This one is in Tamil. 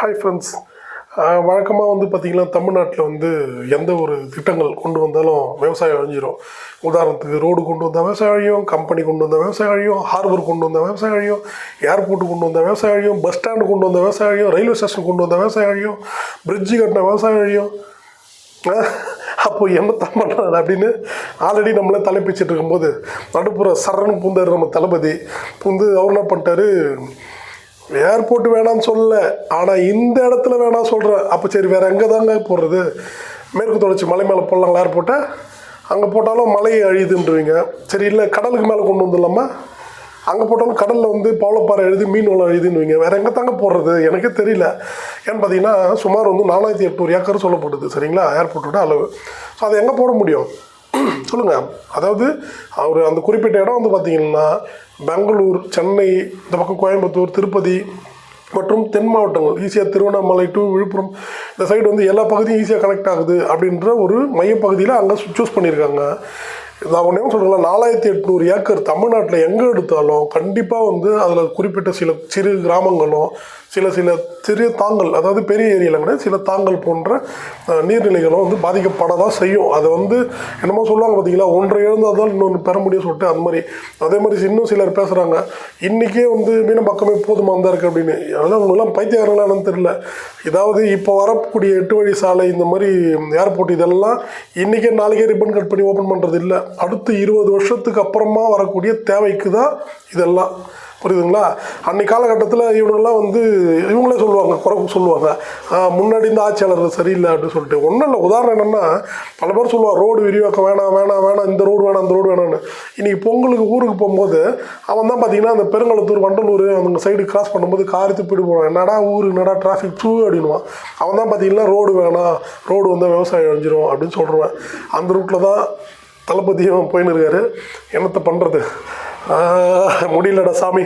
Hi friends. வழக்கமாக பார்த்திங்கன்னா தமிழ்நாட்டில் எந்த ஒரு திட்டங்கள் கொண்டு வந்தாலும் விவசாயம் அழிஞ்சிரும். உதாரணத்துக்கு ரோடு கொண்டு வந்தால் விவசாயம் அழியும், கம்பெனி கொண்டு வந்தால் விவசாயம் அழியும், ஹார்பர் கொண்டு வந்தால் விவசாயம் அழியும், ஏர்போர்ட்டு கொண்டு வந்தால் விவசாயம் அழியும், பஸ் ஸ்டாண்டு கொண்டு வந்தால் விவசாயம் அழியும், ரயில்வே ஸ்டேஷன் கொண்டு வந்தால் விவசாயம் அழியும், பிரிட்ஜு கட்டின விவசாயம் அழியும். அப்போ என்னத்தான் பண்ணுறாரு அப்படின்னு ஆல்ரெடி நம்மளே தலைப்பிச்சுட்டு இருக்கும்போது நடுப்புற சரண் பூந்தார் நம்ம தளபதி அவர் என்ன பண்ணிட்டாரு, ஏர்போர்ட் வேணான்னு சொல்லலை, ஆனால் இந்த இடத்துல வேணாம் சொல்கிறேன். அப்போ சரி வேறு எங்கே தாங்க போடுறது? மேற்கு தொடர்ச்சி மலை மேலே போடலாங்களா ஏர்போர்ட்டை? அங்கே போட்டாலும் மலை அழியுதுன்றீங்க. சரி இல்லை கடலுக்கு மேலே கொண்டு வந்துடலாமா? அங்கே போட்டாலும் கடலில் பவளப்பாறை எழுதி மீன் வளம் எழுதுன்னுவீங்க. வேறு எங்கே தாங்க போடுறது? எனக்கே தெரியல. ஏன்னு பார்த்தீங்கன்னா சுமார் 4800 ஏக்கர் சொல்லப்படுது, சரிங்களா, ஏர்போர்ட்டோட அளவு. ஸோ அதை எங்கே போட முடியும் சொல்லுங்கள்? அதாவது அவர் அந்த குறிப்பிட்ட இடம் பார்த்திங்கன்னா பெங்களூர், சென்னை, இந்த பக்கம் கோயம்புத்தூர், திருப்பதி மற்றும் தென் மாவட்டங்கள், ஈஸியாக திருவண்ணாமலை டு விழுப்புரம் இந்த சைடு எல்லா பகுதியும் ஈஸியாக கனெக்ட் ஆகுது அப்படின்ற ஒரு மையப்பகுதியில் அங்கே சூஸ் பண்ணியிருக்காங்க. நான் ஒன்றே சொல்கிறேன், 4800 ஏக்கர் தமிழ்நாட்டில் எங்கே எடுத்தாலும் கண்டிப்பாக அதில் குறிப்பிட்ட சில சிறு கிராமங்களும் சில சிறிய தாங்கல், அதாவது பெரிய ஏரியாவில் கூட சில தாங்கல் போன்ற நீர்நிலைகளும் பாதிக்கப்பட தான் செய்யும். அதை என்னமோ சொல்லுவாங்க பார்த்தீங்களா, ஒன்றை எழுந்தால் தான் இன்னொன்று பெற முடியும் சொல்லிட்டு, அந்த மாதிரி அதே மாதிரி இன்னும் சிலர் பேசுகிறாங்க, இன்றைக்கே மீனம் பக்கமே போதுமாக தான் இருக்குது அப்படின்னு. அதெல்லாம் அவங்களாம் பைத்தியக்காரங்களான்னு தெரியல. இதாவது இப்போ வரக்கூடிய 8 வழி சாலை, இந்த மாதிரி ஏர்போர்ட், இதெல்லாம் இன்றைக்கே நாளைக்கே ரிப்பன் கட் பண்ணி ஓப்பன் பண்ணுறது இல்லை. அடுத்து 20 வருஷத்துக்கு அப்புறமா வரக்கூடிய தேவைக்கு தான் இதெல்லாம், புரியுதுங்களா? அன்றைக்கி காலகட்டத்தில் இவங்கெல்லாம் இவங்களே சொல்லுவாங்க, குறை சொல்லுவாங்க, முன்னாடி இந்த ஆட்சியாளர்கள் சரியில்லை அப்படின்னு சொல்லிட்டு. ஒன்றும் இல்லை, உதாரணம் என்னென்னா பல பேர் சொல்லுவாங்க ரோடு விரிவாக்கம் வேணாம் வேணாம் வேணாம், இந்த ரோடு வேணாம் அந்த ரோடு வேணான்னு. இன்றைக்கி பொங்கலுக்கு ஊருக்கு போகும்போது அவன் தான் பார்த்திங்கன்னா அந்த பெருங்களத்தூர், வண்டலூர் அந்த சைடு கிராஸ் பண்ணும்போது காரி துப்பிட்டு போவான். என்னடா ஊர், என்னடா டிராஃபிக் சூ அப்படின்வான். அவன் தான் பார்த்திங்கன்னா ரோடு வேணாம், ரோடு விவசாயம் அழிஞ்சிரும் அப்படின்னு சொல்கிறேன். அந்த ரூட்டில் தான் தளபதியும் போயின்னு இருக்காரு. என்னத்தை பண்ணுறது, முடியலடா சாமி.